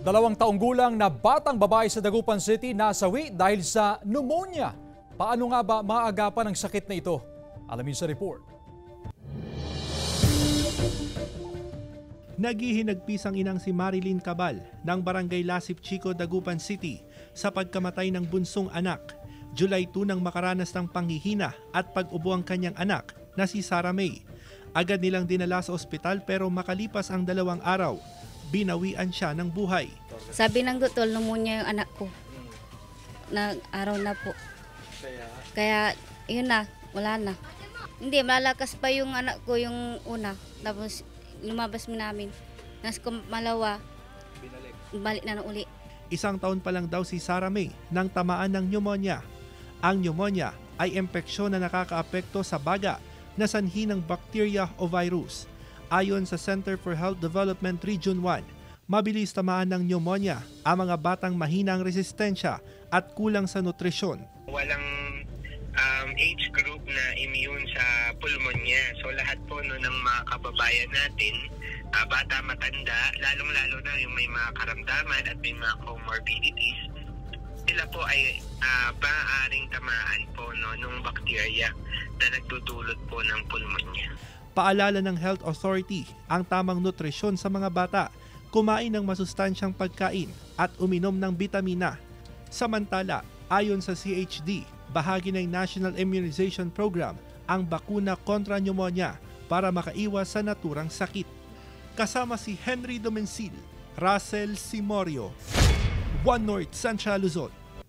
2 taong gulang na batang babae sa Dagupan City nasawi dahil sa pneumonia. Paano nga ba maaagapan ang sakit na ito? Alamin sa report. Naghihinagpis ang inang si Marilyn Cabal ng Barangay Lasip Chico, Dagupan City sa pagkamatay ng bunsong anak. July 2 nang makaranas ng panghihina at pag-ubo ang kanyang anak na si Sarah May. Agad nilang dinala sa ospital pero makalipas ang 2 araw, binawian siya ng buhay. Sabi ng doktor, pneumonia yung anak ko. Nag-araw na po. Kaya yun na, wala na. Hindi, malalakas pa yung anak ko yung una. Tapos lumabas mo namin. Nas malawa, balik na uli. 1 taon pa lang daw si Sarah May nang tamaan ng pneumonia. Ang pneumonia ay impeksyon na nakakaapekto sa baga na sanhi ng bacteria o virus. Ayon sa Center for Health Development Region 1, mabilis tamaan ng pneumonia ang mga batang mahinang resistensya at kulang sa nutrisyon. Walang age group na immune sa pulmonya. So lahat po ng mga kababayan natin, bata, matanda, lalong-lalo na yung may mga karamdaman at may mga comorbidities, sila po ay maaaring tamaan po ng bacteria na nagdudulot po ng pulmonya. Paalala ng Health Authority ang tamang nutrisyon sa mga bata, kumain ng masustansyang pagkain at uminom ng bitamina. Samantala, ayon sa CHD, bahagi ng National Immunization Program ang bakuna kontra pneumonia para makaiwas sa naturang sakit. Kasama si Henry Domencil, Russell Simorio, One North Central Luzon.